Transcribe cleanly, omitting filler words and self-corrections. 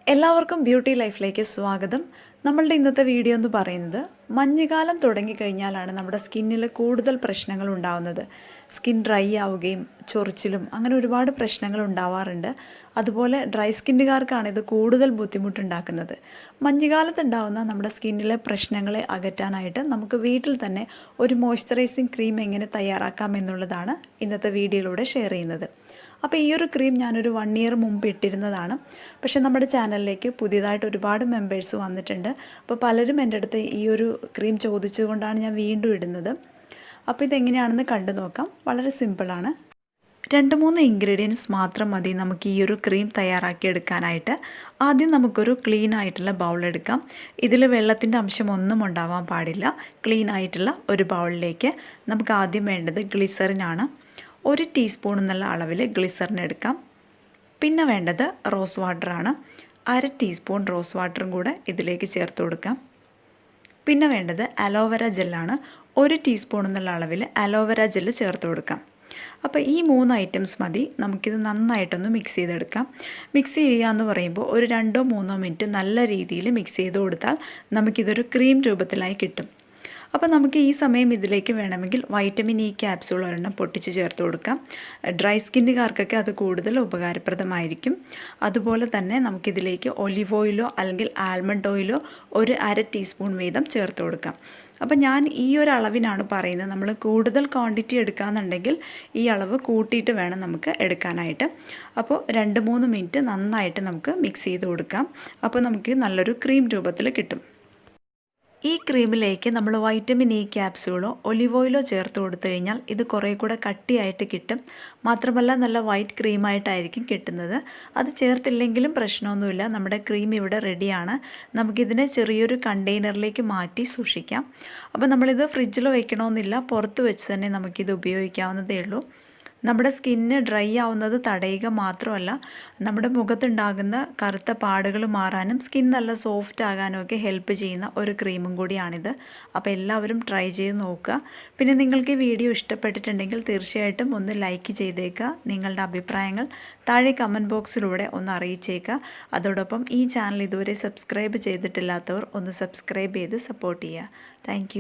എല്ലാവർക്കും ബ്യൂട്ടി ലൈഫിലേക്ക് സ്വാഗതം. നമ്മളുടെ ഇന്നത്തെ വീഡിയോ എന്ന് പറയുന്നത് മഞ്ഞുകാലം തുടങ്ങിക്കഴിഞ്ഞാലാണ് നമ്മുടെ സ്കിന്നിൽ കൂടുതൽ പ്രശ്നങ്ങൾ ഉണ്ടാവുന്നത്. സ്കിൻ ഡ്രൈ ആവുകയും ചൊറിച്ചിലും അങ്ങനെ ഒരുപാട് പ്രശ്നങ്ങൾ ഉണ്ടാവാറുണ്ട്. അതുപോലെ ഡ്രൈ സ്കിന്നുകാർക്കാണ് ഇത് കൂടുതൽ ബുദ്ധിമുട്ടുണ്ടാക്കുന്നത്. മഞ്ഞുകാലത്ത് ഉണ്ടാകുന്ന നമ്മുടെ സ്കിന്നിലെ പ്രശ്നങ്ങളെ അകറ്റാനായിട്ട് നമുക്ക് വീട്ടിൽ തന്നെ ഒരു മോയ്സ്ചറൈസിങ് ക്രീം എങ്ങനെ തയ്യാറാക്കാം എന്നുള്ളതാണ് ഇന്നത്തെ വീഡിയോയിലൂടെ ഷെയർ ചെയ്യുന്നത്. അപ്പോൾ ഈ ഒരു ക്രീം ഞാനൊരു 1 ഇയർ മുമ്പ് ഇട്ടിരുന്നതാണ്. പക്ഷേ നമ്മുടെ ചാനലിലേക്ക് പുതിയതായിട്ട് ഒരുപാട് മെമ്പേഴ്സ് വന്നിട്ടുണ്ട്. അപ്പോൾ പലരും എൻ്റെ അടുത്ത് ഈ ഒരു ക്രീം ചോദിച്ചുകൊണ്ടാണ് ഞാൻ വീണ്ടും ഇടുന്നത്. അപ്പോൾ ഇതെങ്ങനെയാണെന്ന് കണ്ടു നോക്കാം. വളരെ സിമ്പിളാണ്. 2-3 ഇൻഗ്രീഡിയൻസ് മാത്രം മതി നമുക്ക് ഈ ഒരു ക്രീം തയ്യാറാക്കി എടുക്കാനായിട്ട്. ആദ്യം നമുക്കൊരു ക്ലീൻ ആയിട്ടുള്ള ബൗൾ എടുക്കാം. ഇതിൽ വെള്ളത്തിൻ്റെ അംശം ഒന്നും ഉണ്ടാവാൻ പാടില്ല. ക്ലീൻ ആയിട്ടുള്ള ഒരു ബൗളിലേക്ക് നമുക്ക് ആദ്യം വേണ്ടത് ഗ്ലിസറിനാണ്. 1 ടീസ്പൂൺ എന്നുള്ള അളവിൽ ഗ്ലിസറിൻ എടുക്കാം. പിന്നെ വേണ്ടത് റോസ് വാട്ടറാണ്. 1/2 ടീസ്പൂൺ റോസ് വാട്ടറും കൂടെ ഇതിലേക്ക് ചേർത്ത് കൊടുക്കാം. പിന്നെ വേണ്ടത് അലോവേര ജെല്ലാണ്. 1 ടീസ്പൂൺ എന്നുള്ള അളവിൽ അലോവേര ജെല്ല് ചേർത്ത് കൊടുക്കാം. അപ്പോൾ ഈ 3 ഐറ്റംസ് മതി. നമുക്കിത് നന്നായിട്ടൊന്ന് മിക്സ് ചെയ്തെടുക്കാം. മിക്സ് ചെയ്യുക എന്ന് പറയുമ്പോൾ ഒരു 2-3 മിനിറ്റ് നല്ല രീതിയിൽ മിക്സ് ചെയ്ത് കൊടുത്താൽ നമുക്കിതൊരു ക്രീം രൂപത്തിലായി കിട്ടും. അപ്പോൾ നമുക്ക് ഈ സമയം ഇതിലേക്ക് വേണമെങ്കിൽ വൈറ്റമിൻ ഇ ക്യാപ്സ്യൂൾ ഒരെണ്ണം പൊട്ടിച്ച് ചേർത്ത് കൊടുക്കാം. ഡ്രൈ സ്കിന്നുകാർക്കൊക്കെ അത് കൂടുതൽ ഉപകാരപ്രദമായിരിക്കും. അതുപോലെ തന്നെ നമുക്കിതിലേക്ക് ഒലിവ് ഓയിലോ അല്ലെങ്കിൽ ആൽമണ്ട് ഓയിലോ ഒരു 1/2 ടീസ്പൂൺ വീതം ചേർത്ത് കൊടുക്കാം. അപ്പോൾ ഞാൻ ഈ ഒരു അളവിനാണ് പറയുന്നത്. നമ്മൾ കൂടുതൽ ക്വാണ്ടിറ്റി എടുക്കുകയെന്നുണ്ടെങ്കിൽ ഈ അളവ് കൂട്ടിയിട്ട് വേണം നമുക്ക് എടുക്കാനായിട്ട്. അപ്പോൾ 2-3 മിനിറ്റ് നന്നായിട്ട് നമുക്ക് മിക്സ് ചെയ്ത് കൊടുക്കാം. അപ്പോൾ നമുക്ക് നല്ലൊരു ക്രീം രൂപത്തിൽ കിട്ടും. ഈ ക്രീമിലേക്ക് നമ്മൾ വൈറ്റമിൻ ഇ ക്യാപ്സ്യൂളോ ഒലിവ് ഓയിലോ ചേർത്ത് കൊടുത്തു കഴിഞ്ഞാൽ ഇത് കുറേ കൂടെ കട്ടിയായിട്ട് കിട്ടും. മാത്രമല്ല നല്ല വൈറ്റ് ക്രീമായിട്ടായിരിക്കും കിട്ടുന്നത്. അത് ചേർത്തില്ലെങ്കിലും പ്രശ്നമൊന്നുമില്ല. നമ്മുടെ ക്രീം ഇവിടെ റെഡിയാണ്. നമുക്കിതിനെ ചെറിയൊരു കണ്ടെയ്നറിലേക്ക് മാറ്റി സൂക്ഷിക്കാം. അപ്പോൾ നമ്മളിത് ഫ്രിഡ്ജിൽ വയ്ക്കണമെന്നില്ല. പുറത്ത് വെച്ച് തന്നെ നമുക്കിത് ഉപയോഗിക്കാവുന്നതേ ഉള്ളൂ. നമ്മുടെ സ്കിന്ന് ഡ്രൈ ആവുന്നത് തടയുക മാത്രമല്ല, നമ്മുടെ മുഖത്തുണ്ടാകുന്ന കറുത്ത പാടുകൾ മാറാനും സ്കിൻ നല്ല സോഫ്റ്റ് ആകാനും ഒക്കെ ഹെൽപ്പ് ചെയ്യുന്ന ഒരു ക്രീമും കൂടിയാണിത്. അപ്പോൾ എല്ലാവരും ട്രൈ ചെയ്ത് നോക്കുക. പിന്നെ നിങ്ങൾക്ക് ഈ വീഡിയോ ഇഷ്ടപ്പെട്ടിട്ടുണ്ടെങ്കിൽ തീർച്ചയായിട്ടും ഒന്ന് ലൈക്ക് ചെയ്തേക്കുക. നിങ്ങളുടെ അഭിപ്രായങ്ങൾ താഴെ കമൻറ്റ് ബോക്സിലൂടെ ഒന്ന് അറിയിച്ചേക്കുക. അതോടൊപ്പം ഈ ചാനൽ ഇതുവരെ സബ്സ്ക്രൈബ് ചെയ്തിട്ടില്ലാത്തവർ ഒന്ന് സബ്സ്ക്രൈബ് ചെയ്ത് സപ്പോർട്ട് ചെയ്യുക. താങ്ക്